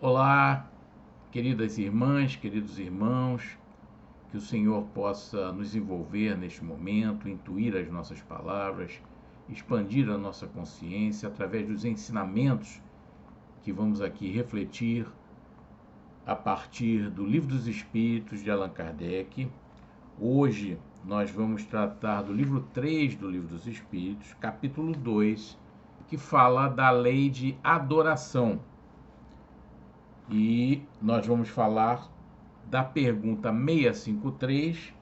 Olá, queridas irmãs, queridos irmãos, que o Senhor possa nos envolver neste momento, intuir as nossas palavras, expandir a nossa consciência através dos ensinamentos que vamos aqui refletir a partir do Livro dos Espíritos de Allan Kardec. Hoje nós vamos tratar do livro 3 do Livro dos Espíritos, capítulo 2, que fala da lei de adoração. E nós vamos falar da pergunta 653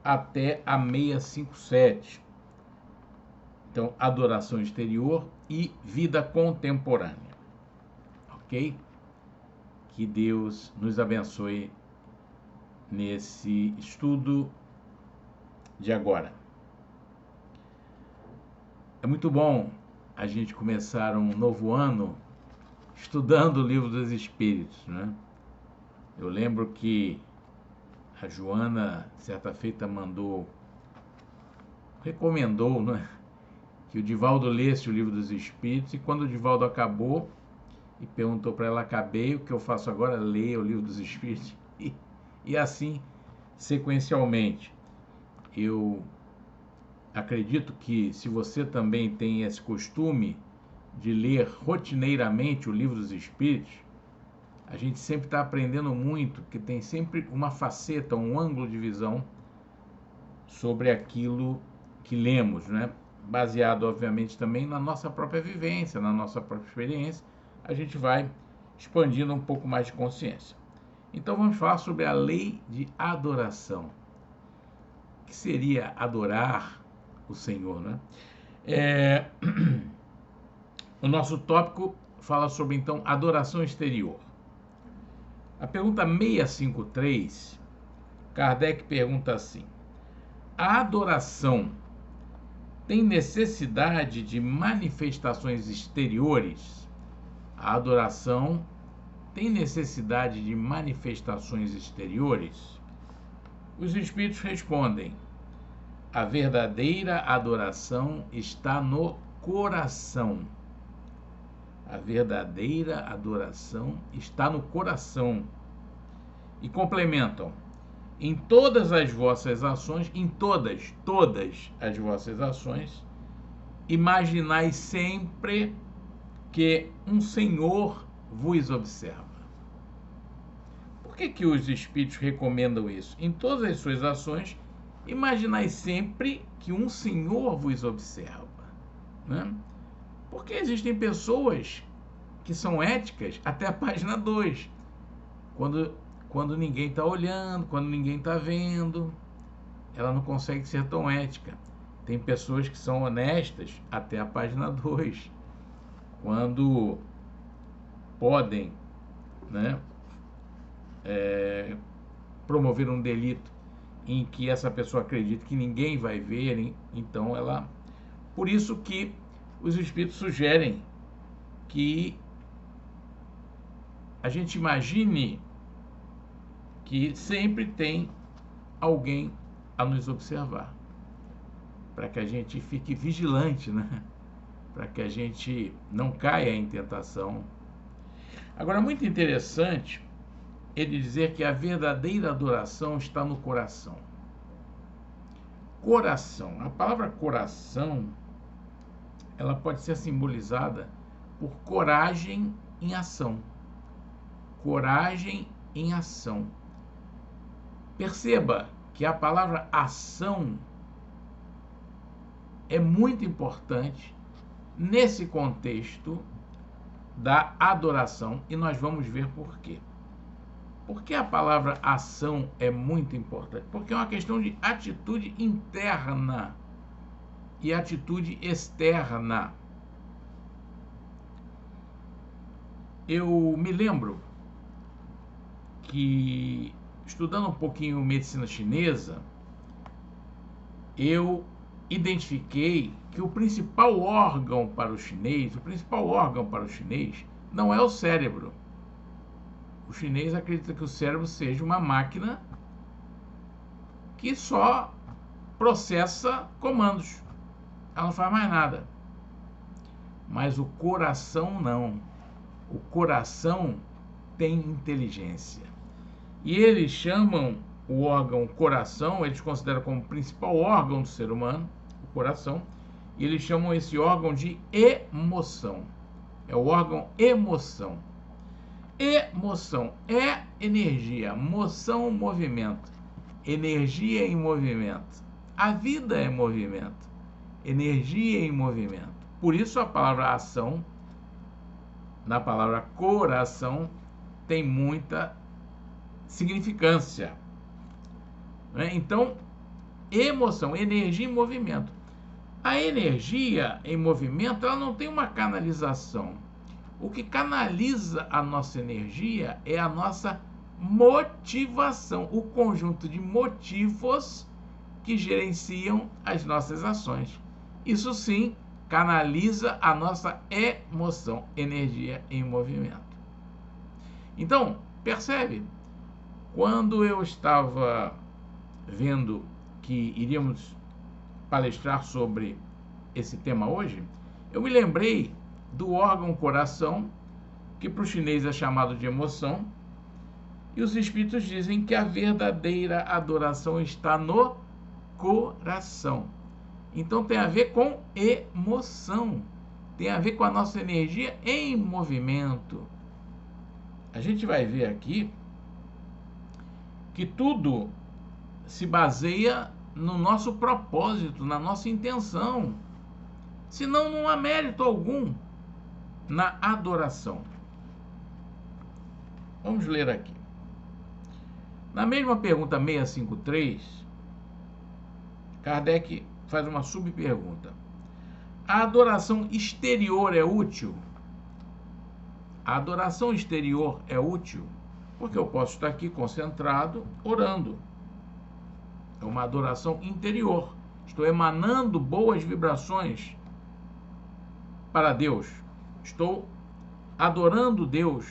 até a 657. Então, adoração exterior e vida contemporânea. Ok? Que Deus nos abençoe nesse estudo de agora. É muito bom a gente começar um novo ano estudando o Livro dos Espíritos, né? Eu lembro que a Joana, certa feita, recomendou, né, que o Divaldo lesse o Livro dos Espíritos, e quando o Divaldo acabou e perguntou para ela: acabei, o que eu faço agora? Ler o Livro dos Espíritos, e assim sequencialmente. Eu acredito que, se você também tem esse costume de ler rotineiramente o Livro dos Espíritos, a gente sempre está aprendendo muito, porque tem sempre uma faceta, um ângulo de visão sobre aquilo que lemos, né? Baseado, obviamente, também na nossa própria vivência, na nossa própria experiência, a gente vai expandindo um pouco mais de consciência. Então vamos falar sobre a lei de adoração. O que seria adorar o Senhor, né? O nosso tópico fala sobre, então, adoração exterior. A pergunta 653, Kardec pergunta assim: a adoração tem necessidade de manifestações exteriores? A adoração tem necessidade de manifestações exteriores? Os Espíritos respondem: a verdadeira adoração está no coração. A verdadeira adoração está no coração. E complementam: em todas as vossas ações, em todas as vossas ações, imaginai sempre que um Senhor vos observa. Por que os Espíritos recomendam isso? Em todas as suas ações, imaginai sempre que um Senhor vos observa, né? Porque existem pessoas que são éticas até a página 2. Quando ninguém está olhando, quando ninguém está vendo, ela não consegue ser tão ética. Tem pessoas que são honestas até a página 2. Quando podem, né, promover um delito em que essa pessoa acredita que ninguém vai ver, então ela... Por isso que os Espíritos sugerem que a gente imagine que sempre tem alguém a nos observar, para que a gente fique vigilante, né? Para que a gente não caia em tentação. Agora, muito interessante ele dizer que a verdadeira adoração está no coração. Coração. A palavra coração, ela pode ser simbolizada por coragem em ação. Coragem em ação. Perceba que a palavra ação é muito importante nesse contexto da adoração, e nós vamos ver por quê. Por que a palavra ação é muito importante? Porque é uma questão de atitude interna e atitude externa. Eu me lembro que, estudando um pouquinho medicina chinesa, eu identifiquei que o principal órgão para o chinês não é o cérebro. O chinês acredita que o cérebro seja uma máquina que só processa comandos. Ela não faz mais nada. Mas o coração não. O coração tem inteligência. E eles chamam o órgão coração, eles consideram como o principal órgão do ser humano, o coração, e eles chamam esse órgão de emoção. É o órgão emoção. Emoção é energia, moção, movimento. Energia em movimento. A vida é movimento. Energia em movimento. Por isso a palavra ação, na palavra coração, tem muita significância. Então, emoção, energia em movimento. A energia em movimento, ela não tem uma canalização. O que canaliza a nossa energia é a nossa motivação, o conjunto de motivos que gerenciam as nossas ações. Isso sim canaliza a nossa emoção, energia em movimento. Então, percebe? Quando eu estava vendo que iríamos palestrar sobre esse tema hoje, eu me lembrei do órgão coração, que para o chinês é chamado de emoção, e os espíritos dizem que a verdadeira adoração está no coração. Então tem a ver com emoção, tem a ver com a nossa energia em movimento. A gente vai ver aqui que tudo se baseia no nosso propósito, na nossa intenção. Senão não há mérito algum na adoração. Vamos ler aqui. Na mesma pergunta 653, Kardec faz uma subpergunta. A adoração exterior é útil? A adoração exterior é útil? Porque eu posso estar aqui concentrado, orando. É uma adoração interior. Estou emanando boas vibrações para Deus. Estou adorando Deus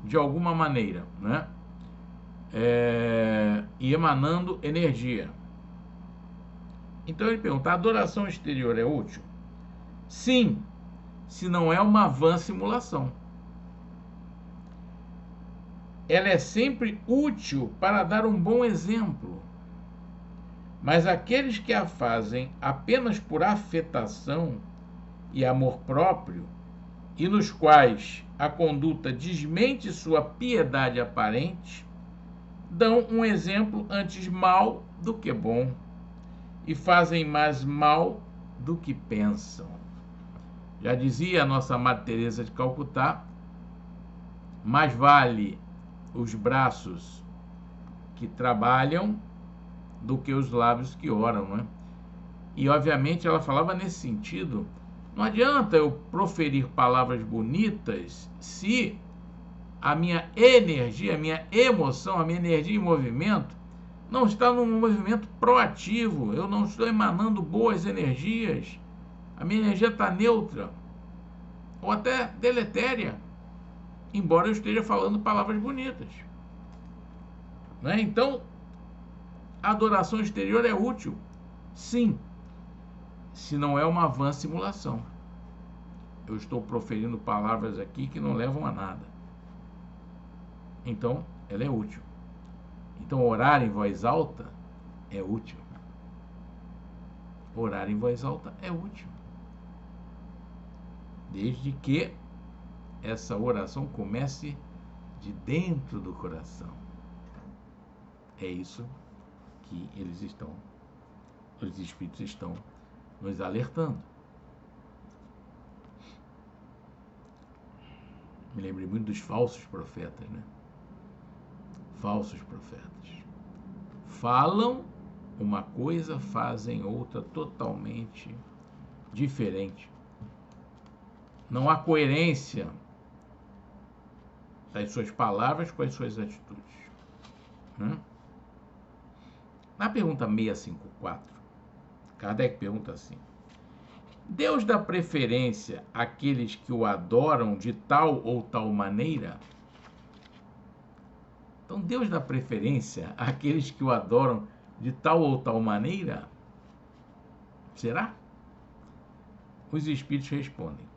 de alguma maneira, né? E emanando energia. Então ele pergunta: a adoração exterior é útil? Sim, se não é uma vã simulação. Ela é sempre útil para dar um bom exemplo. Mas aqueles que a fazem apenas por afetação e amor próprio, e nos quais a conduta desmente sua piedade aparente, dão um exemplo antes mal do que bom, e fazem mais mal do que pensam. Já dizia a nossa Madre Teresa de Calcutá: mais vale os braços que trabalham do que os lábios que oram, não é? E obviamente ela falava nesse sentido. Não adianta eu proferir palavras bonitas se a minha energia, a minha emoção, a minha energia em movimento não está num movimento proativo. Eu não estou emanando boas energias. A minha energia está neutra ou até deletéria, embora eu esteja falando palavras bonitas, né? Então, a adoração exterior é útil, sim, se não é uma vã simulação. Eu estou proferindo palavras aqui que não levam a nada. Então, ela é útil. Então, orar em voz alta é útil. Orar em voz alta é útil. Desde que essa oração comece de dentro do coração. É isso que os espíritos estão nos alertando. Me lembrei muito dos falsos profetas, né? Falsos profetas. Falam uma coisa, fazem outra totalmente diferente. Não há coerência das suas palavras com as suas atitudes, né? Na pergunta 654, Kardec pergunta assim: Deus dá preferência àqueles que o adoram de tal ou tal maneira? Então, Deus dá preferência àqueles que o adoram de tal ou tal maneira? Será? Os espíritos respondem: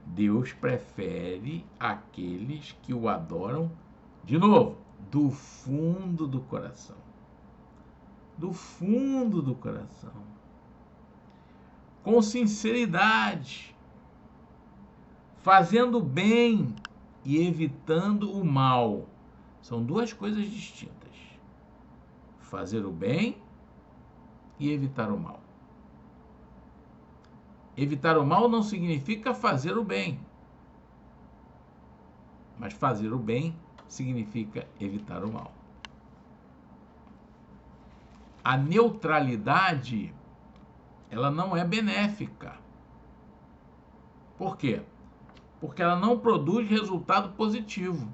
Deus prefere aqueles que o adoram, de novo, do fundo do coração. Do fundo do coração. Com sinceridade, fazendo bem e evitando o mal. São duas coisas distintas. Fazer o bem e evitar o mal. Evitar o mal não significa fazer o bem. Mas fazer o bem significa evitar o mal. A neutralidade, ela não é benéfica. Por quê? Porque ela não produz resultado positivo.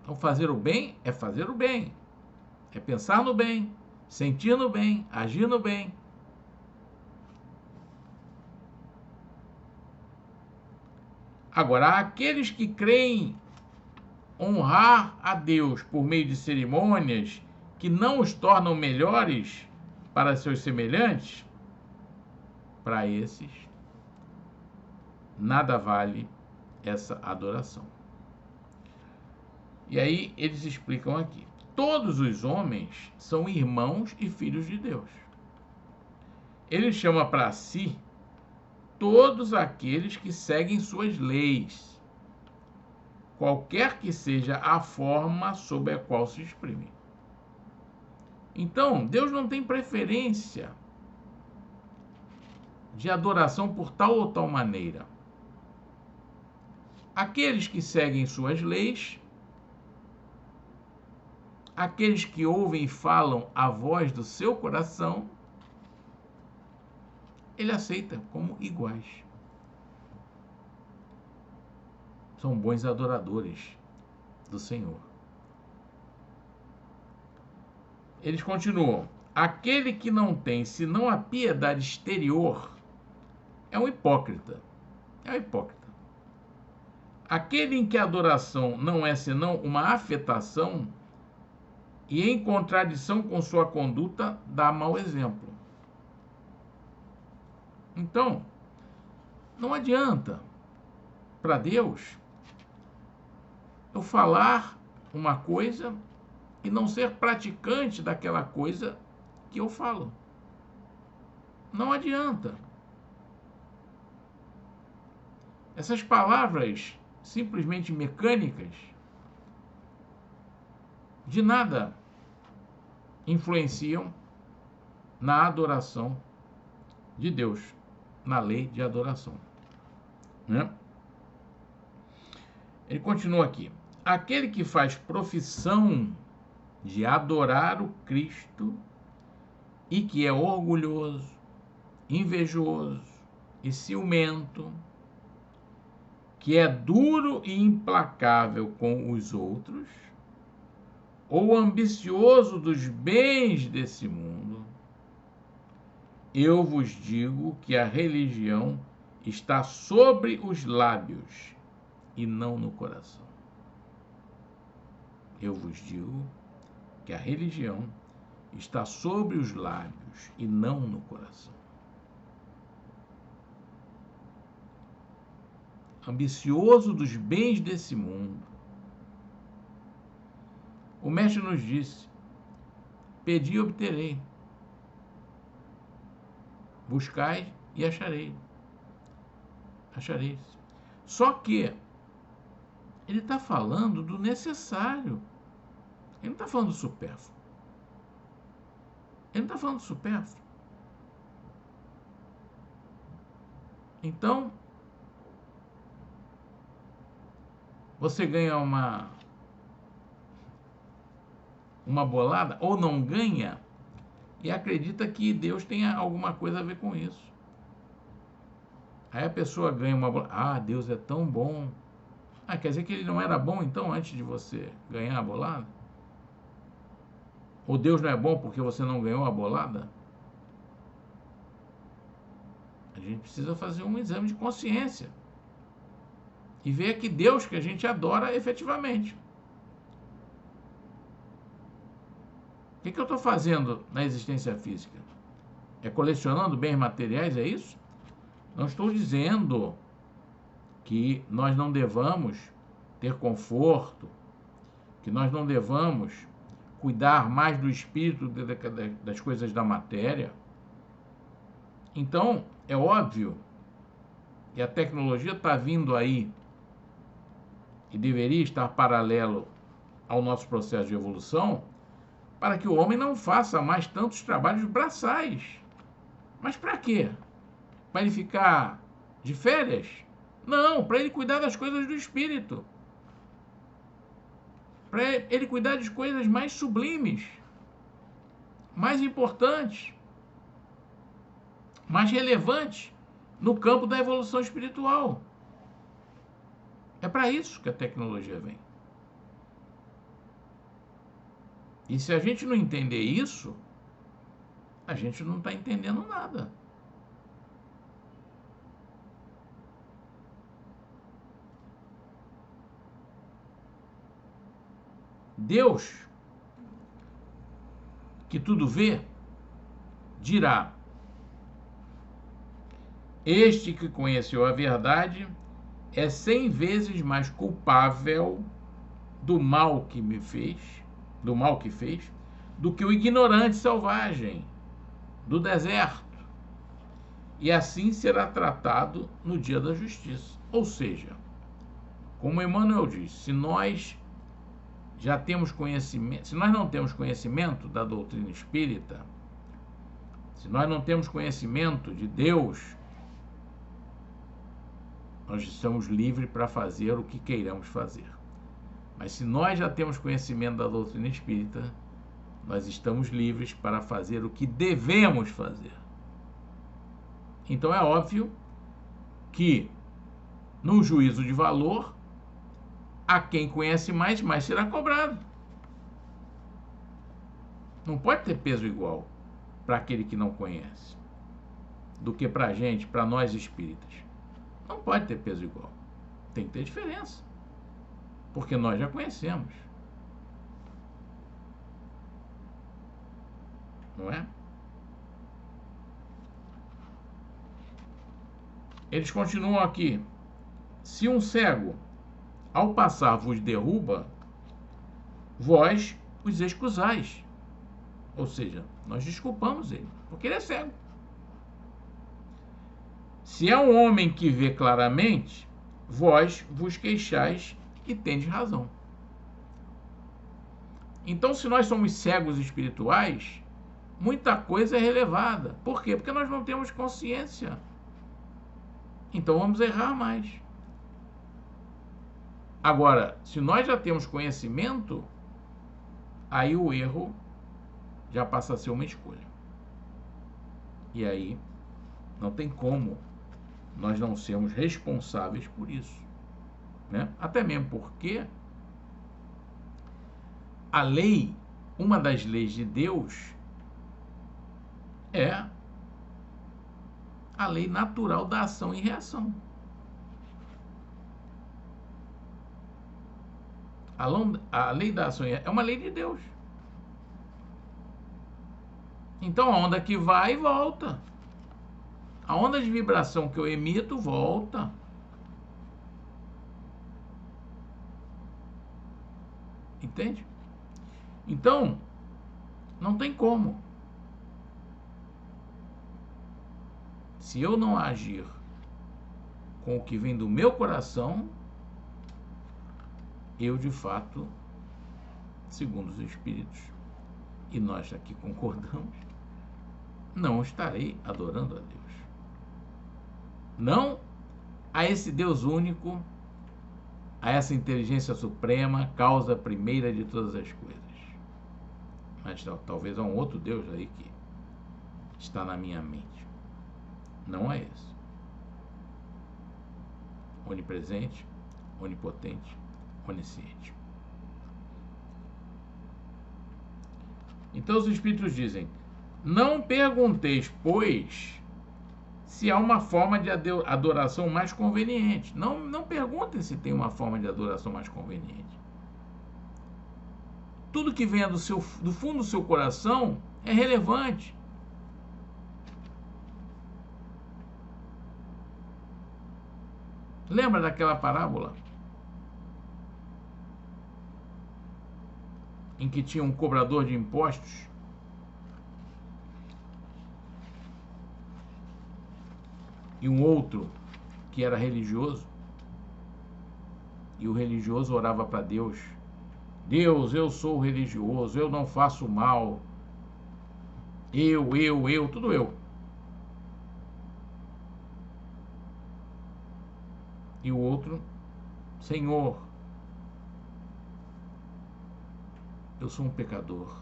Então, fazer o bem é fazer o bem. É pensar no bem, sentir no bem, agir no bem. Agora, aqueles que creem honrar a Deus por meio de cerimônias que não os tornam melhores para seus semelhantes, para esses, nada vale essa adoração. E aí eles explicam aqui: todos os homens são irmãos e filhos de Deus. Ele chama para si todos aqueles que seguem suas leis, qualquer que seja a forma sob a qual se exprime. Então, Deus não tem preferência de adoração por tal ou tal maneira. Aqueles que seguem suas leis, aqueles que ouvem e falam a voz do seu coração, ele aceita como iguais. São bons adoradores do Senhor. Eles continuam: aquele que não tem senão a piedade exterior é um hipócrita. É um hipócrita. Aquele em que a adoração não é senão uma afetação e em contradição com sua conduta dá mau exemplo. Então, não adianta para Deus eu falar uma coisa e não ser praticante daquela coisa que eu falo. Não adianta. Essas palavras simplesmente mecânicas de nada influenciam na adoração de Deus, na lei de adoração, né? Ele continua aqui: aquele que faz profissão de adorar o Cristo e que é orgulhoso, invejoso e ciumento, que é duro e implacável com os outros, ou ambicioso dos bens desse mundo, eu vos digo que a religião está sobre os lábios e não no coração. Eu vos digo que a religião está sobre os lábios e não no coração. Ambicioso dos bens desse mundo. O mestre nos disse: pedi e obterei. Buscai e achareis. Só que ele está falando do necessário. Ele não está falando do supérfluo. Então, você ganha uma bolada ou não ganha e acredita que Deus tenha alguma coisa a ver com isso. Aí a pessoa ganha uma bolada. Ah, Deus é tão bom. Ah, quer dizer que ele não era bom então antes de você ganhar a bolada? Ou Deus não é bom porque você não ganhou a bolada? A gente precisa fazer um exame de consciência e ver que Deus que a gente adora efetivamente. O que eu estou fazendo na existência física? É colecionando bens materiais, é isso? Não estou dizendo que nós não devamos ter conforto, que nós não devamos cuidar mais do espírito das coisas da matéria. Então, é óbvio que a tecnologia está vindo aí e deveria estar paralelo ao nosso processo de evolução para que o homem não faça mais tantos trabalhos braçais. Mas para quê? Para ele ficar de férias? Não, para ele cuidar das coisas do espírito. Para ele cuidar de coisas mais sublimes, mais importantes, mais relevantes no campo da evolução espiritual. É para isso que a tecnologia vem. E se a gente não entender isso, a gente não está entendendo nada. Deus, que tudo vê, dirá: este que conheceu a verdade é 100 vezes mais culpável do mal que me fez, do mal que fez, do que o ignorante selvagem do deserto. E assim será tratado no dia da justiça. Ou seja, como Emmanuel diz, se nós já temos conhecimento, se nós não temos conhecimento da doutrina espírita, se nós não temos conhecimento de Deus, nós estamos livres para fazer o que queiramos fazer. Mas se nós já temos conhecimento da doutrina espírita, nós estamos livres para fazer o que devemos fazer. Então é óbvio que no juízo de valor, a quem conhece mais, mais será cobrado. Não pode ter peso igual para aquele que não conhece do que para a gente, para nós espíritas. Não pode ter peso igual. Tem que ter diferença. Porque nós já conhecemos. Não é? Eles continuam aqui. Se um cego, ao passar, vos derruba, vós os excusais. Ou seja, nós desculpamos ele, porque ele é cego. Se é um homem que vê claramente, vós vos queixais e tendes razão. Então, se nós somos cegos espirituais, muita coisa é relevada. Por quê? Porque nós não temos consciência. Então vamos errar mais. Agora, se nós já temos conhecimento, aí o erro já passa a ser uma escolha. E aí não tem como nós não sermos responsáveis por isso, né? Até mesmo porque a lei, uma das leis de Deus, é a lei natural da ação e reação. A lei da ação é uma lei de Deus. Então a onda que vai, volta. A onda de vibração que eu emito, volta. Entende? Então, não tem como. Se eu não agir com o que vem do meu coração, eu de fato, segundo os espíritos, e nós aqui concordamos, não estarei adorando a Deus. Não a esse Deus único, a essa inteligência suprema, causa primeira de todas as coisas. Mas talvez há um outro Deus aí que está na minha mente. Não é esse. Onipresente, onipotente, onisciente. Então os espíritos dizem: não pergunteis, pois, se há uma forma de adoração mais conveniente. Não perguntem se tem uma forma de adoração mais conveniente. Tudo que venha do fundo do seu coração é relevante. Lembra daquela parábola em que tinha um cobrador de impostos e um outro que era religioso? E o religioso orava para Deus: Deus, eu sou religioso, eu não faço mal. Tudo eu. E o outro: Senhor, eu sou um pecador,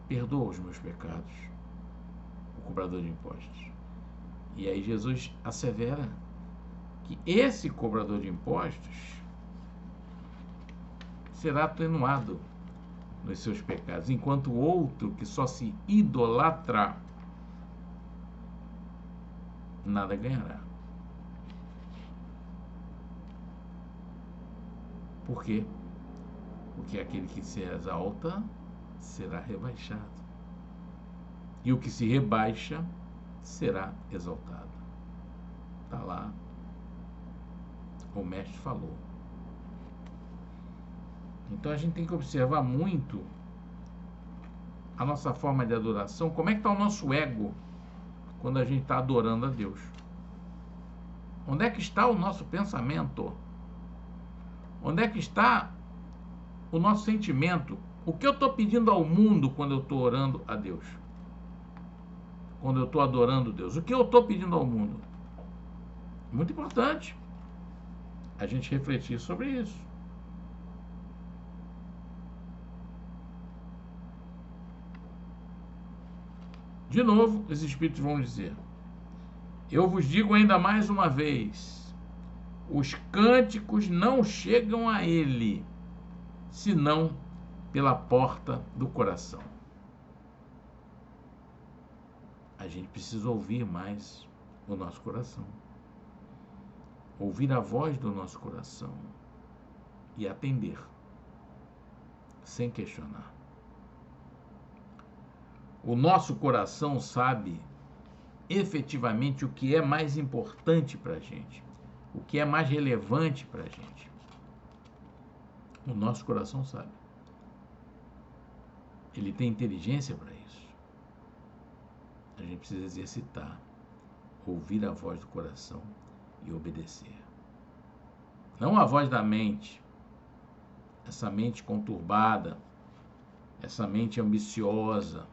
perdoa os meus pecados. O cobrador de impostos. E aí Jesus assevera que esse cobrador de impostos será atenuado nos seus pecados, enquanto o outro que só se idolatra nada ganhará. Por quê? Porque aquele que se exalta será rebaixado, e o que se rebaixa será exaltado. Está lá, o mestre falou. Então a gente tem que observar muito a nossa forma de adoração, como é que está o nosso ego quando a gente está adorando a Deus. Onde é que está o nosso pensamento? Onde é que está o nosso sentimento? O que eu estou pedindo ao mundo quando eu estou orando a Deus? Quando eu estou adorando Deus? O que eu estou pedindo ao mundo? Muito importante a gente refletir sobre isso. De novo, os Espíritos vão dizer: eu vos digo ainda mais uma vez, os cânticos não chegam a ele, senão pela porta do coração. A gente precisa ouvir mais o nosso coração. Ouvir a voz do nosso coração e atender, sem questionar. O nosso coração sabe efetivamente o que é mais importante para a gente, o que é mais relevante para a gente. O nosso coração sabe. Ele tem inteligência para isso. A gente precisa exercitar, ouvir a voz do coração e obedecer. Não a voz da mente, essa mente conturbada, essa mente ambiciosa,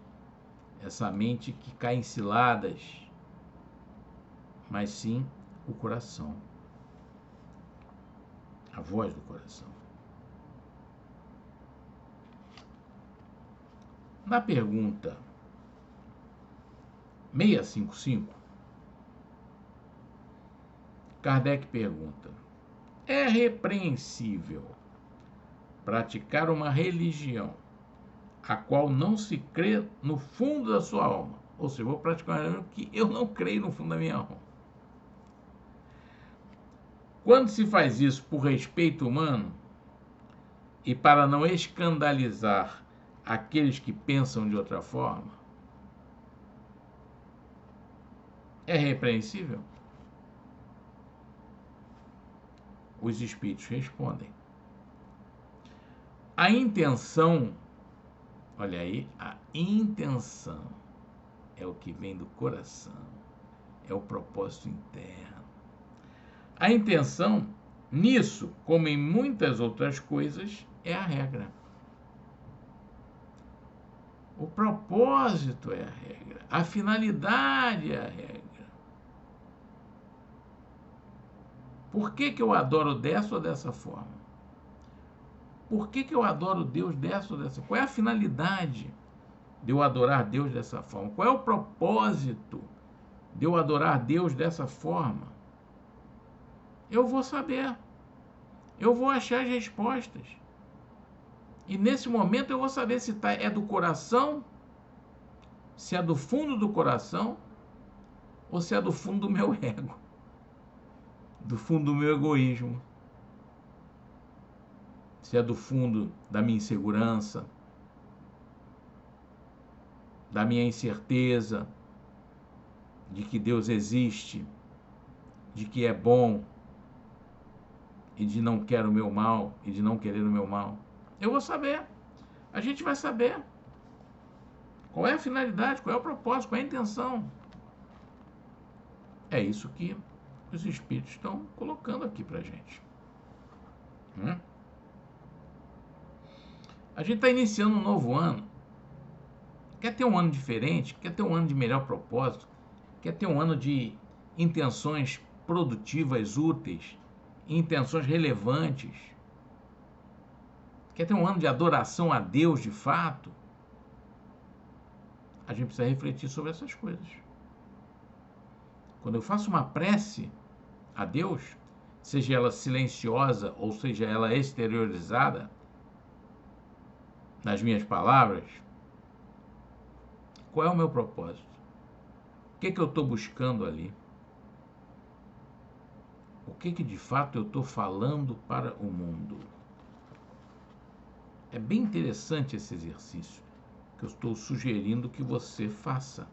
essa mente que cai em ciladas, mas sim o coração, a voz do coração. Na pergunta 655, Kardec pergunta: é repreensível praticar uma religião a qual não se crê no fundo da sua alma? Ou seja, eu vou praticar uma religião que eu não creio no fundo da minha alma. Quando se faz isso por respeito humano e para não escandalizar aqueles que pensam de outra forma, é repreensível? Os espíritos respondem: a intenção, olha aí, a intenção é o que vem do coração, é o propósito interno. A intenção, nisso, como em muitas outras coisas, é a regra. O propósito é a regra, a finalidade é a regra. Por que eu adoro dessa ou dessa forma? Por que eu adoro Deus dessa ou dessa forma? Qual é a finalidade de eu adorar Deus dessa forma? Qual é o propósito de eu adorar Deus dessa forma? Eu vou saber. Eu vou achar as respostas. E nesse momento eu vou saber se é do coração, se é do fundo do coração, ou se é do fundo do meu ego, do fundo do meu egoísmo, se é do fundo da minha insegurança, da minha incerteza de que Deus existe de que é bom e de não quero o meu mal e de não querer o meu mal? Eu vou saber. A gente vai saber qual é a finalidade, qual é o propósito, qual é a intenção. É isso que os espíritos estão colocando aqui pra gente. A gente está iniciando um novo ano. Quer ter um ano diferente? Quer ter um ano de melhor propósito? Quer ter um ano de intenções produtivas, úteis, intenções relevantes? Quer ter um ano de adoração a Deus de fato? A gente precisa refletir sobre essas coisas. Quando eu faço uma prece a Deus, seja ela silenciosa ou seja ela exteriorizada, nas minhas palavras, qual é o meu propósito? O que eu estou buscando ali? O que de fato eu estou falando para o mundo? É bem interessante esse exercício que eu estou sugerindo que você faça.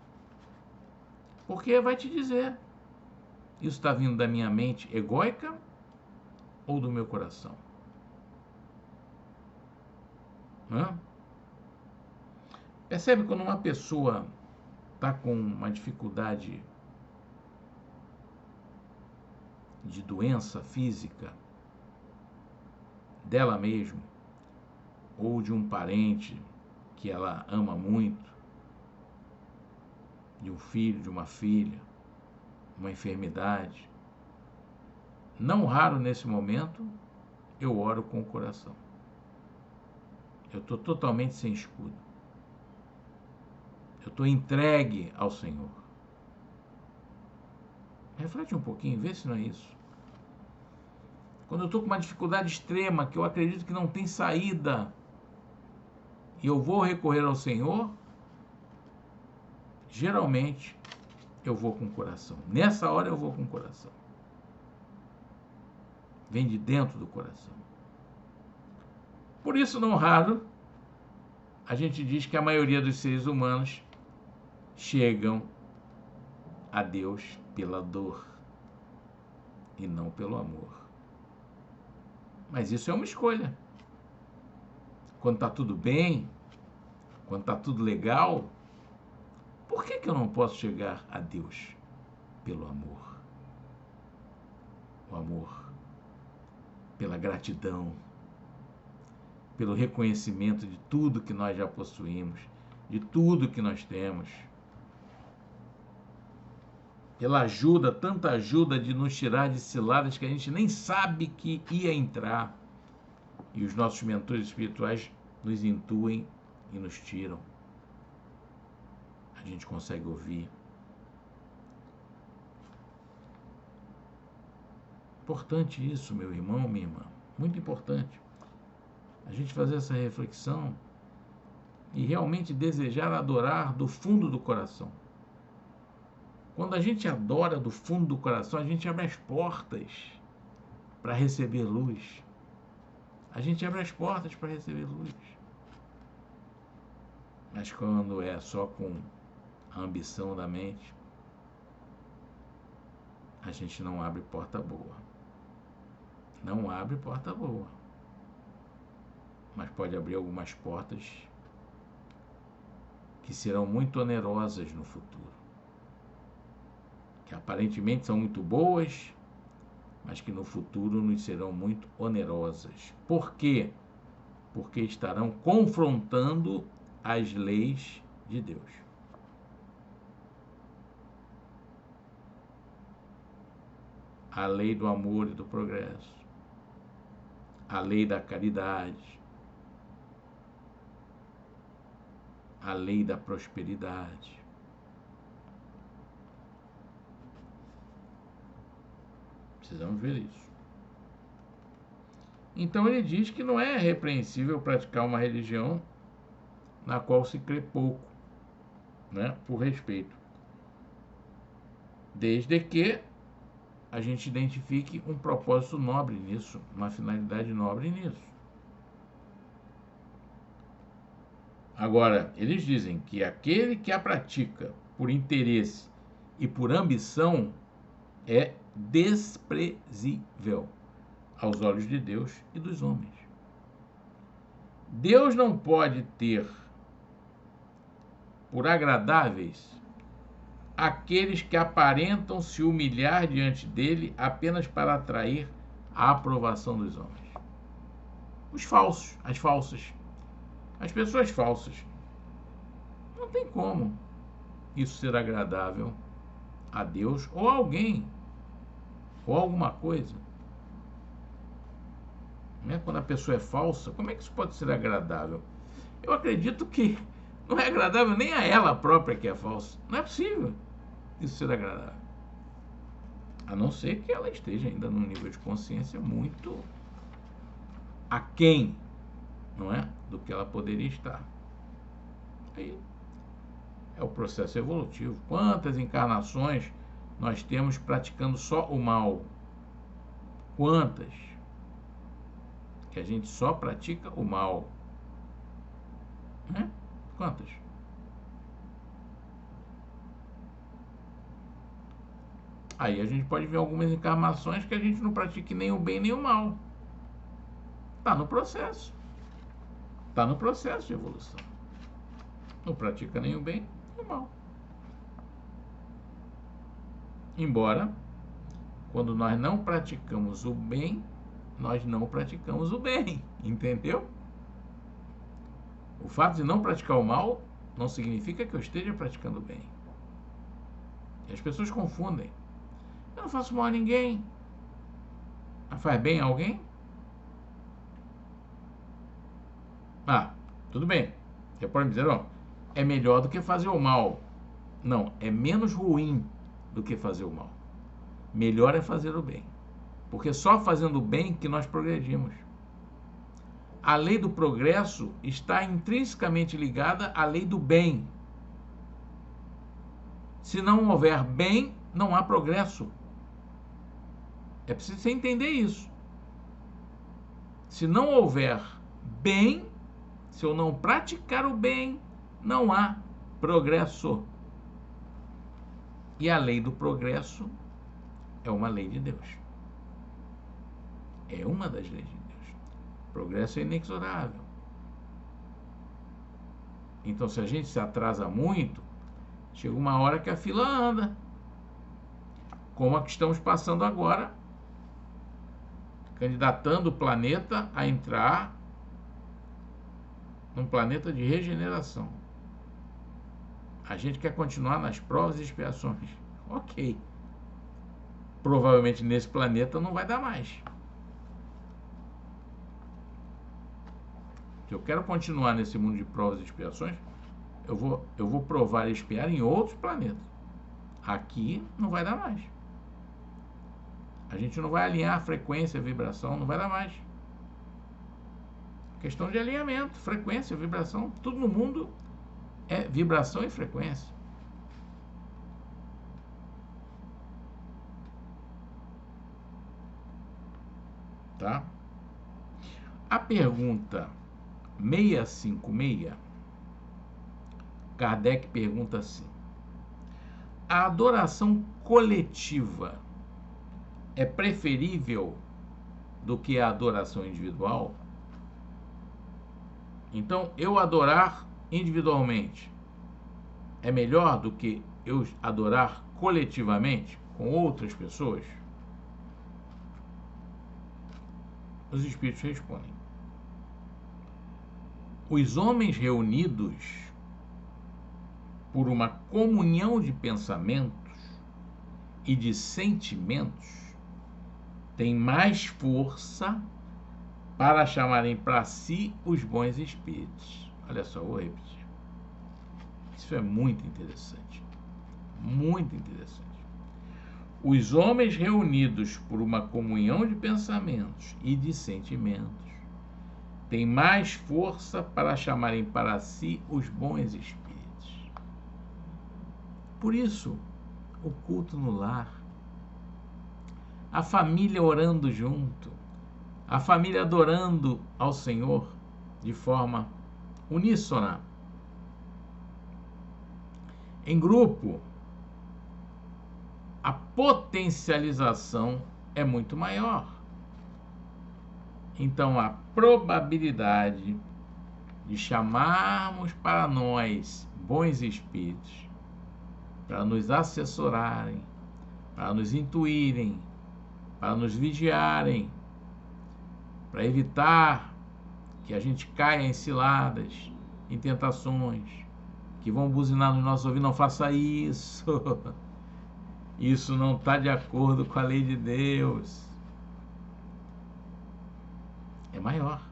Porque vai te dizer, isso está vindo da minha mente egóica ou do meu coração? Percebe quando uma pessoa está com uma dificuldade de doença física dela mesma ou de um parente que ela ama muito, de um filho, de uma filha, uma enfermidade. Não raro nesse momento eu oro com o coração. Eu estou totalmente sem escudo. Eu estou entregue ao Senhor. Reflete um pouquinho, vê se não é isso. Quando eu estou com uma dificuldade extrema, que eu acredito que não tem saída, e eu vou recorrer ao Senhor, geralmente eu vou com o coração. Nessa hora eu vou com o coração. Vem de dentro do coração. Por isso, não raro, a gente diz que a maioria dos seres humanos chegam a Deus pela dor e não pelo amor. Mas isso é uma escolha. Quando está tudo bem, quando está tudo legal, por que eu não posso chegar a Deus pelo amor? O amor pela gratidão, pelo reconhecimento de tudo que nós já possuímos, de tudo que nós temos, pela ajuda, tanta ajuda de nos tirar de ciladas que a gente nem sabe que ia entrar, e os nossos mentores espirituais nos intuem e nos tiram. A gente consegue ouvir. Importante isso, meu irmão, minha irmã, muito importante. A gente fazer essa reflexão e realmente desejar adorar do fundo do coração. Quando a gente adora do fundo do coração, a gente abre as portas para receber luz. A gente abre as portas para receber luz. Mas quando é só com a ambição da mente, a gente não abre porta boa. Não abre porta boa. Mas pode abrir algumas portas que serão muito onerosas no futuro. Que aparentemente são muito boas, mas que no futuro nos serão muito onerosas. Por quê? Porque estarão confrontando as leis de Deus. A lei do amor e do progresso, a lei da caridade, a lei da prosperidade. Precisamos ver isso. Então ele diz que não é repreensível praticar uma religião na qual se crê pouco, né, por respeito, desde que a gente identifique um propósito nobre nisso, uma finalidade nobre nisso. Agora, eles dizem que aquele que a pratica por interesse e por ambição é desprezível aos olhos de Deus e dos homens. Deus não pode ter por agradáveis aqueles que aparentam se humilhar diante dele apenas para atrair a aprovação dos homens. Os falsos, as falsas, as pessoas falsas. Não tem como isso ser agradável a Deus ou a alguém, ou alguma coisa. Né? Quando a pessoa é falsa, como é que isso pode ser agradável? Eu acredito que não é agradável nem a ela própria que é falsa. Não é possível isso ser agradável. A não ser que ela esteja ainda num nível de consciência muito aquém, não é? Do que ela poderia estar. Aí é o processo evolutivo. Quantas encarnações nós temos praticando só o mal? Quantas? Que a gente só pratica o mal. Né? Quantas? Aí a gente pode ver algumas encarnações que a gente não pratique nem o bem nem o mal. Está no processo. Está no processo de evolução. Não pratica nem o bem nem o mal. Embora, quando nós não praticamos o bem, nós não praticamos o bem. Entendeu? O fato de não praticar o mal não significa que eu esteja praticando o bem. E as pessoas confundem. Eu não faço mal a ninguém. Mas faz bem a alguém? Ah, tudo bem. Você pode me dizer, ó, é melhor do que fazer o mal. Não, é menos ruim do que fazer o mal. Melhor é fazer o bem. Porque só fazendo o bem que nós progredimos. A lei do progresso está intrinsecamente ligada à lei do bem. Se não houver bem, não há progresso. É preciso você entender isso. Se não houver bem, se eu não praticar o bem, não há progresso. E a lei do progresso é uma lei de Deus. É uma das leis de Deus. O progresso é inexorável. Então, se a gente se atrasa muito, chega uma hora que a fila anda. Como a que estamos passando agora, candidatando o planeta a entrar num planeta de regeneração. A gente quer continuar nas provas e expiações. Ok. Provavelmente nesse planeta não vai dar mais. Se eu quero continuar nesse mundo de provas e expiações, eu vou provar e expiar em outros planetas. Aqui não vai dar mais. A gente não vai alinhar a frequência, a vibração, não vai dar mais. Questão de alinhamento, frequência, vibração, tudo no mundo é vibração e frequência. Tá? A pergunta 656, Kardec pergunta assim: a adoração coletiva é preferível do que a adoração individual? Então, eu adorar individualmente é melhor do que eu adorar coletivamente com outras pessoas? Os espíritos respondem: os homens reunidos por uma comunhão de pensamentos e de sentimentos têm mais força para chamarem para si os bons espíritos. Olha só, vou repetir. Isso é muito interessante. Muito interessante. Os homens reunidos por uma comunhão de pensamentos e de sentimentos têm mais força para chamarem para si os bons espíritos. Por isso, o culto no lar, a família orando junto, a família adorando ao Senhor de forma uníssona, em grupo, a potencialização é muito maior. Então, a probabilidade de chamarmos para nós bons espíritos, para nos assessorarem, para nos intuírem, para nos vigiarem, para evitar que a gente caia em ciladas, em tentações, que vão buzinar nos nossos ouvidos, não faça isso. Isso não está de acordo com a lei de Deus. É maior.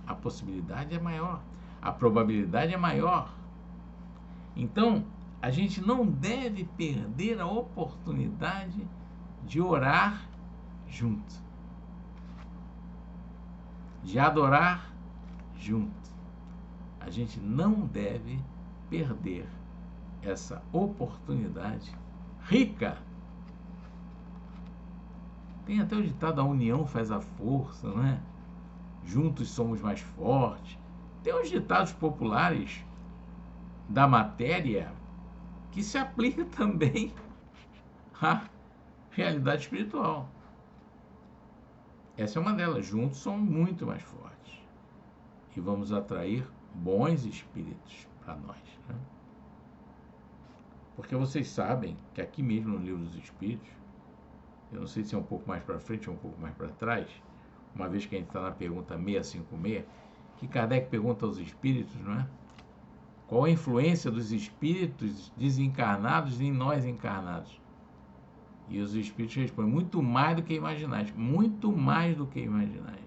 A possibilidade é maior. A probabilidade é maior. Então, a gente não deve perder a oportunidade de orar junto, de adorar junto. A gente não deve perder essa oportunidade rica. Tem até o ditado: a união faz a força, não é? Juntos somos mais fortes. Tem uns ditados populares da matéria que se aplica também à realidade espiritual. Essa é uma delas. Juntos somos muito mais fortes e vamos atrair bons espíritos para nós, né? Porque vocês sabem que aqui mesmo no Livro dos Espíritos, eu não sei se é um pouco mais para frente ou um pouco mais para trás, uma vez que a gente está na pergunta 656, que Kardec pergunta aos espíritos, não é? Qual a influência dos espíritos desencarnados em nós encarnados? E os espíritos respondem: muito mais do que imaginais, muito mais do que imaginais.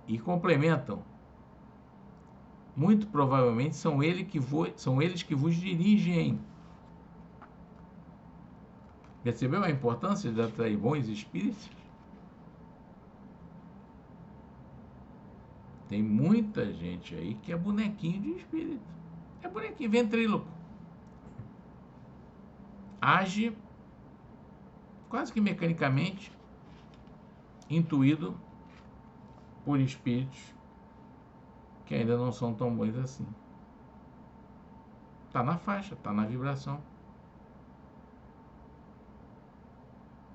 E complementam: muito provavelmente são eles que vos dirigem. Percebeu a importância de atrair bons espíritos? Tem muita gente aí que é bonequinho de espírito. É bonequinho, ventríloco. Age quase que mecanicamente, intuído por espíritos que ainda não são tão bons assim. Está na faixa, está na vibração.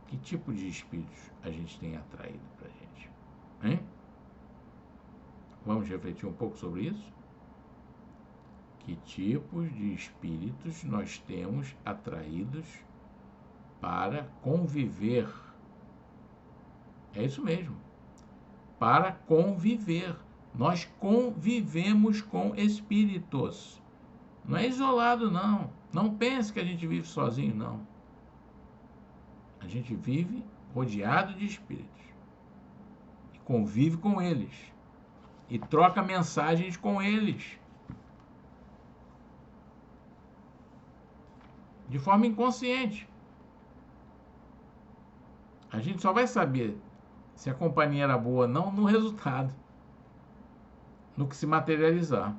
Que tipo de espíritos a gente tem atraído para a gente? Hein? Vamos refletir um pouco sobre isso? Que tipos de espíritos nós temos atraídos para conviver? É isso mesmo. Para conviver. Nós convivemos com espíritos. Não é isolado, não. Não pense que a gente vive sozinho, não. A gente vive rodeado de espíritos. E convive com eles. E troca mensagens com eles. De forma inconsciente. A gente só vai saber se a companhia era boa ou não no resultado. No que se materializar.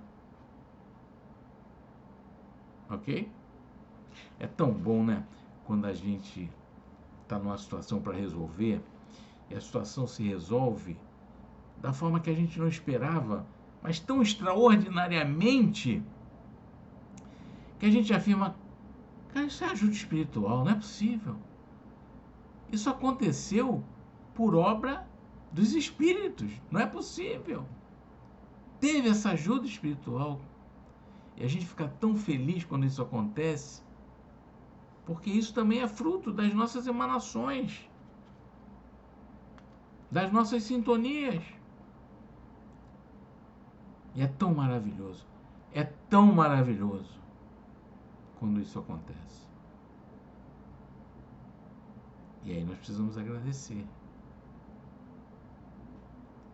Ok? É tão bom, né? Quando a gente está numa situação para resolver e a situação se resolve da forma que a gente não esperava, mas tão extraordinariamente que a gente afirma: cara, isso é ajuda espiritual, não é possível. Isso aconteceu por obra dos espíritos, não é possível. Teve essa ajuda espiritual. E a gente fica tão feliz quando isso acontece, porque isso também é fruto das nossas emanações, das nossas sintonias. E é tão maravilhoso quando isso acontece. E aí nós precisamos agradecer.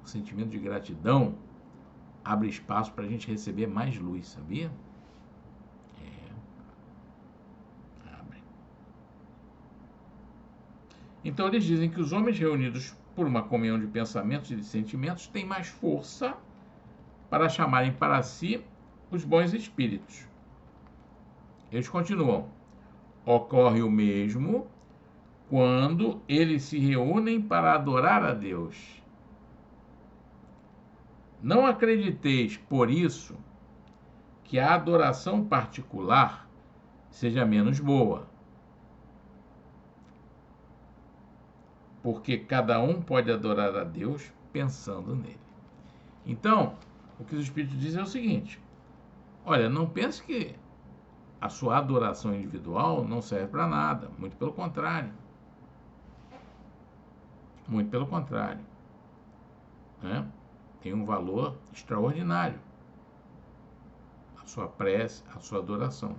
O sentimento de gratidão abre espaço para a gente receber mais luz, sabia? Abre. Então eles dizem que os homens reunidos por uma comunhão de pensamentos e de sentimentos têm mais força para chamarem para si os bons espíritos. Eles continuam: ocorre o mesmo quando eles se reúnem para adorar a Deus. Não acrediteis, por isso, que a adoração particular seja menos boa. porque cada um pode adorar a Deus pensando nele. Então, o que os Espíritos dizem é o seguinte: olha, não pense que a sua adoração individual não serve para nada, muito pelo contrário. Muito pelo contrário. Né? Tem um valor extraordinário a sua prece, a sua adoração.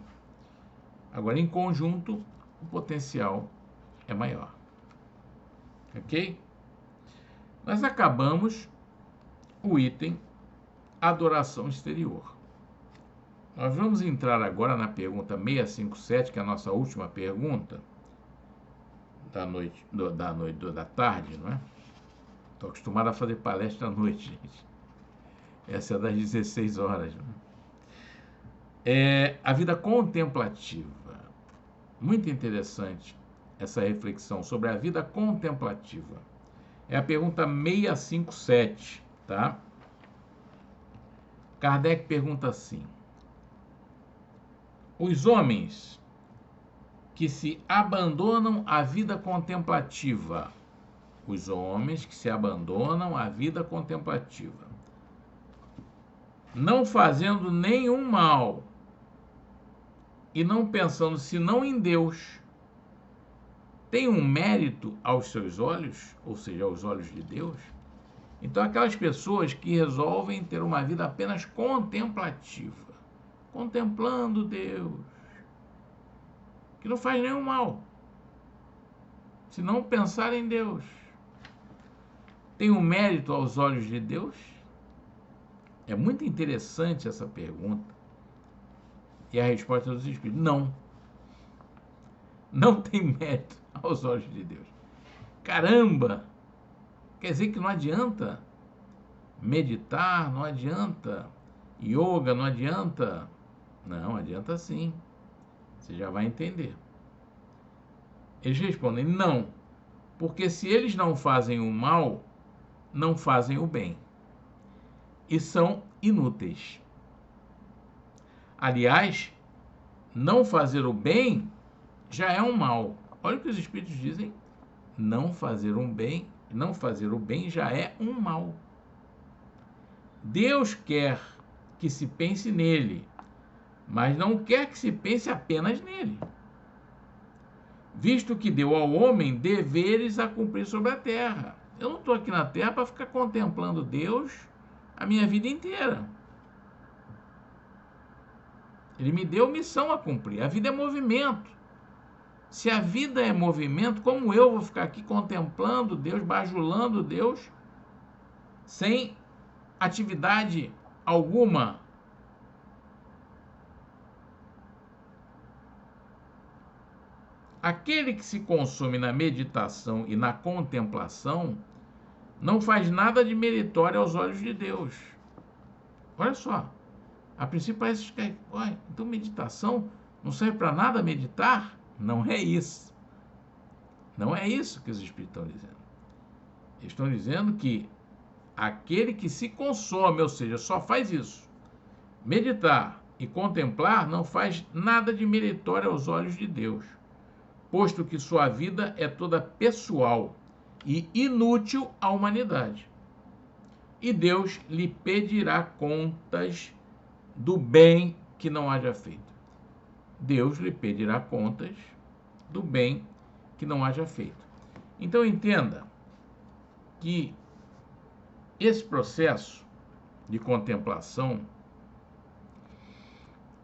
Agora, em conjunto, o potencial é maior. Ok? Nós acabamos o item adoração exterior. Nós vamos entrar agora na pergunta 657, que é a nossa última pergunta da tarde, não é? Estou acostumado a fazer palestra à noite, gente. Essa é das 16 horas. Né? É a vida contemplativa. Muito interessante essa reflexão sobre a vida contemplativa. É a pergunta 657, tá? Kardec pergunta assim: os homens que se abandonam à vida contemplativa, os homens que se abandonam à vida contemplativa, não fazendo nenhum mal e não pensando senão em Deus, tem um mérito aos seus olhos, ou seja, aos olhos de Deus? Então, aquelas pessoas que resolvem ter uma vida apenas contemplativa, contemplando Deus, que não faz nenhum mal, se não pensar em Deus, tem um mérito aos olhos de Deus? É muito interessante essa pergunta. E a resposta dos Espíritos: não. Não tem mérito aos olhos de Deus. Caramba! Quer dizer que não adianta meditar, não adianta yoga, não adianta. Não, adianta sim. Você já vai entender. Eles respondem: não. Porque se eles não fazem o mal, não fazem o bem. E são inúteis. Aliás, não fazer o bem já é um mal. Olha o que os Espíritos dizem: não fazer o bem já é um mal. Deus quer que se pense nele, mas não quer que se pense apenas nele, visto que deu ao homem deveres a cumprir sobre a terra. Eu não estou aqui na terra para ficar contemplando Deus a minha vida inteira. Ele me deu missão a cumprir. A vida é movimento. Se a vida é movimento, como eu vou ficar aqui contemplando Deus, bajulando Deus, sem atividade alguma? Aquele que se consome na meditação e na contemplação não faz nada de meritório aos olhos de Deus. Olha só. A princípio parece que, então meditação não serve para nada meditar? Não é isso. Não é isso que os Espíritos estão dizendo. Eles estão dizendo que aquele que se consome, ou seja, só faz isso, meditar e contemplar, não faz nada de meritório aos olhos de Deus, posto que sua vida é toda pessoal e inútil à humanidade. E Deus lhe pedirá contas do bem que não haja feito. Deus lhe pedirá contas do bem que não haja feito. Então entenda que esse processo de contemplação,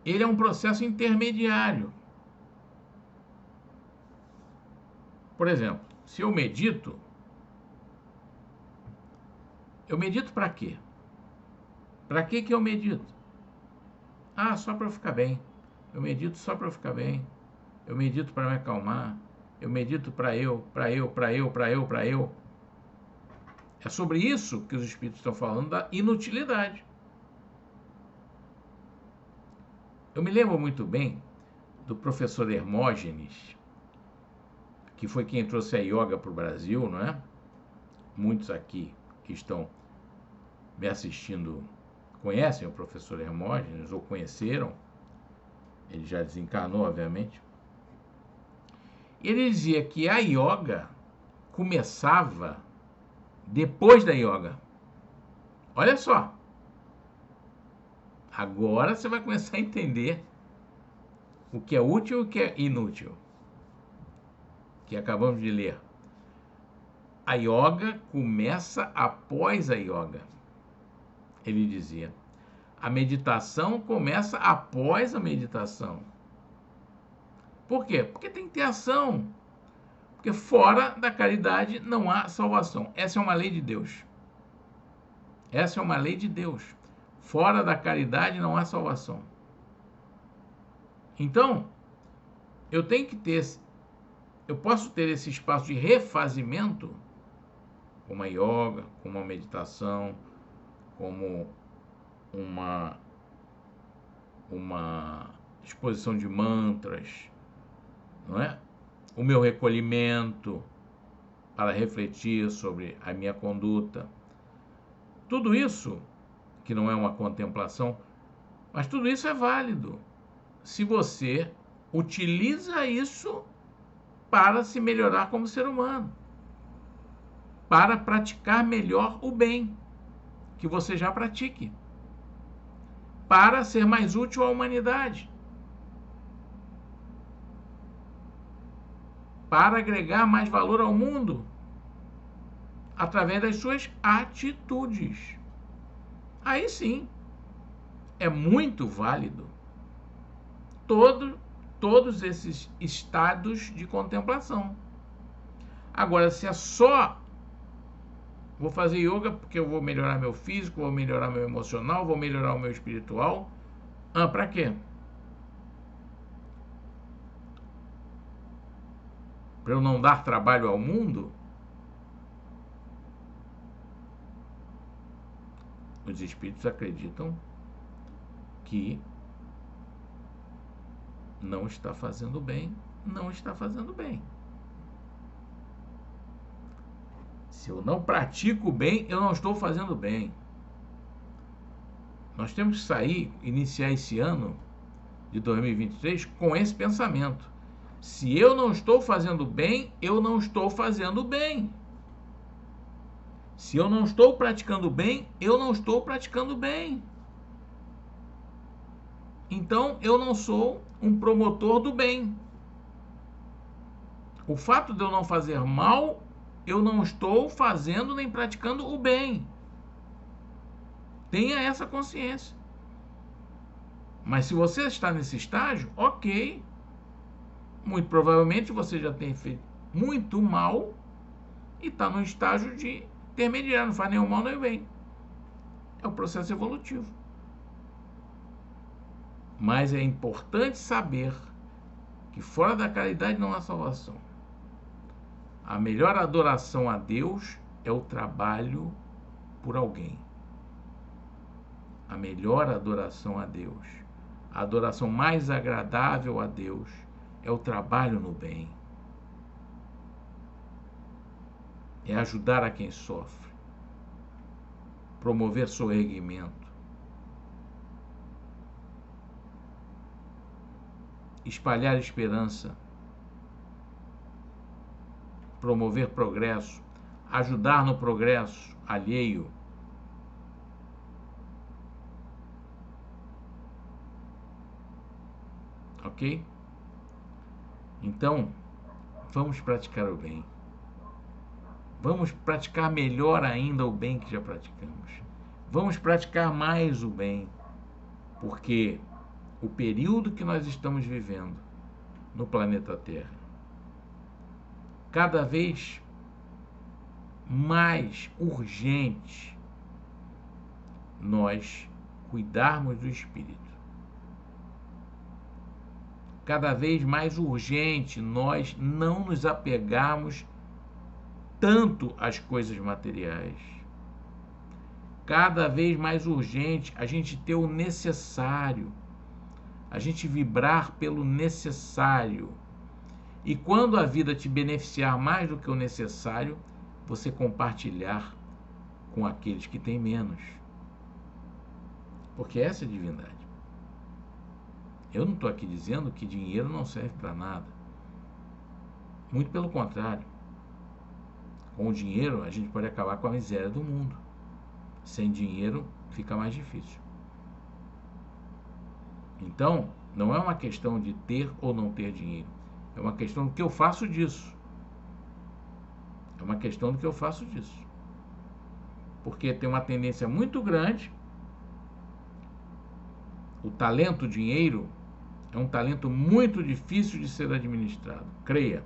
ele é um processo intermediário. Por exemplo, se eu medito para quê? Para que eu medito? Ah, só para eu ficar bem. Eu medito só para eu ficar bem. Eu medito para me acalmar. Eu medito para eu. É sobre isso que os Espíritos estão falando, da inutilidade. Eu me lembro muito bem do professor Hermógenes, que foi quem trouxe a yoga para o Brasil, não é? Muitos aqui que estão me assistindo conhecem o professor Hermógenes, ou conheceram. Ele já desencarnou, obviamente. Ele dizia que a yoga começava depois da yoga. Olha só. Agora você vai começar a entender o que é útil e o que é inútil, que acabamos de ler. A yoga começa após a yoga, ele dizia. A meditação começa após a meditação. Por quê? Porque tem que ter ação. Porque fora da caridade não há salvação. Essa é uma lei de Deus. Essa é uma lei de Deus. Fora da caridade não há salvação. Então, eu posso ter esse espaço de refazimento, como a yoga, como a meditação, como uma exposição de mantras, não é? O meu recolhimento para refletir sobre a minha conduta. Tudo isso, que não é uma contemplação, mas tudo isso é válido se você utiliza isso para se melhorar como ser humano, para praticar melhor o bem que você já pratique, para ser mais útil à humanidade, para agregar mais valor ao mundo através das suas atitudes. Aí sim, é muito válido todos esses estados de contemplação. Agora, se é só vou fazer yoga porque eu vou melhorar meu físico, vou melhorar meu emocional, vou melhorar o meu espiritual, para quê? Para eu não dar trabalho ao mundo? Os espíritos acreditam que não está fazendo bem, não está fazendo bem. Se eu não pratico bem, eu não estou fazendo bem. Nós temos que iniciar esse ano de 2023 com esse pensamento. Se eu não estou fazendo bem, eu não estou fazendo bem. Se eu não estou praticando bem, eu não estou praticando bem. Então, eu não sou um promotor do bem. O fato de eu não fazer mal, eu não estou fazendo nem praticando o bem. Tenha essa consciência. Mas se você está nesse estágio, ok. Muito provavelmente você já tem feito muito mal e está no estágio de intermediário, não faz nem o mal nem o bem. É o processo evolutivo. Mas é importante saber que fora da caridade não há salvação. A melhor adoração a Deus é o trabalho por alguém. A melhor adoração a Deus, a adoração mais agradável a Deus é o trabalho no bem. É ajudar a quem sofre, promover soerguimento, espalhar esperança, promover progresso, ajudar no progresso alheio. Ok? Então, vamos praticar o bem. Vamos praticar melhor ainda o bem que já praticamos. Vamos praticar mais o bem, porque o período que nós estamos vivendo no planeta Terra, cada vez mais urgente nós cuidarmos do espírito. Cada vez mais urgente nós não nos apegarmos tanto às coisas materiais. Cada vez mais urgente a gente ter o necessário, a gente vibrar pelo necessário. E quando a vida te beneficiar mais do que o necessário, você compartilhar com aqueles que têm menos. Porque essa é a divindade. Eu não estou aqui dizendo que dinheiro não serve para nada. Muito pelo contrário. Com o dinheiro, a gente pode acabar com a miséria do mundo. Sem dinheiro, fica mais difícil. Então, não é uma questão de ter ou não ter dinheiro. É uma questão do que eu faço disso. É uma questão do que eu faço disso. Porque tem uma tendência muito grande. O talento, o dinheiro, é um talento muito difícil de ser administrado. Creia,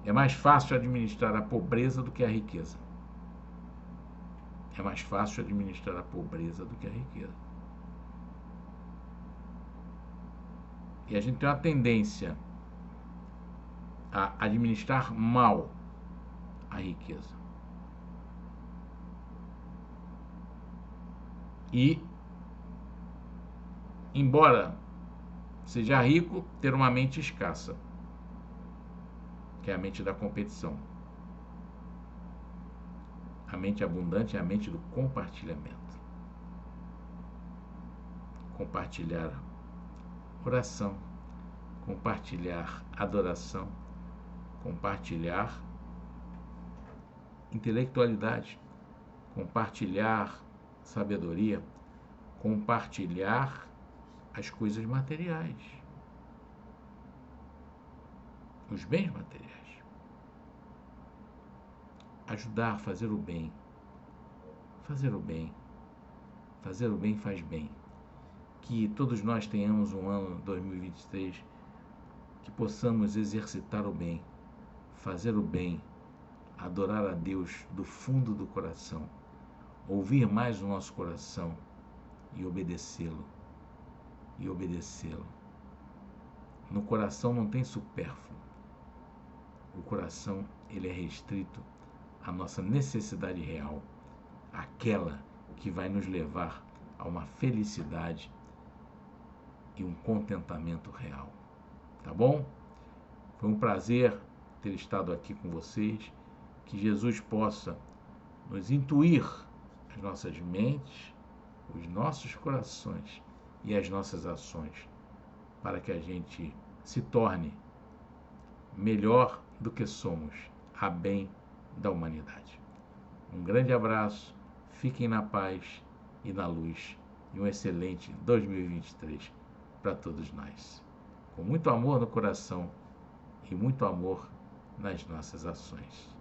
é mais fácil administrar a pobreza do que a riqueza. É mais fácil administrar a pobreza do que a riqueza. E a gente tem uma tendência a administrar mal a riqueza. E, embora seja rico, ter uma mente escassa, que é a mente da competição. A mente abundante é a mente do compartilhamento. Compartilhar oração, compartilhar adoração, compartilhar intelectualidade, compartilhar sabedoria, compartilhar as coisas materiais, os bens materiais. Ajudar, fazer o bem. Fazer o bem. Fazer o bem faz bem. Que todos nós tenhamos um ano 2023 que possamos exercitar o bem, fazer o bem, adorar a Deus do fundo do coração, ouvir mais o nosso coração e obedecê-lo. E obedecê-lo. No coração não tem supérfluo. O coração, ele é restrito à nossa necessidade real, aquela que vai nos levar a uma felicidade e um contentamento real. Tá bom? Foi um prazer ter estado aqui com vocês. Que Jesus possa nos intuir as nossas mentes, os nossos corações e as nossas ações, para que a gente se torne melhor do que somos, a bem da humanidade. Um grande abraço, fiquem na paz e na luz, e um excelente 2023 para todos nós. Com muito amor no coração e muito amor nas nossas ações.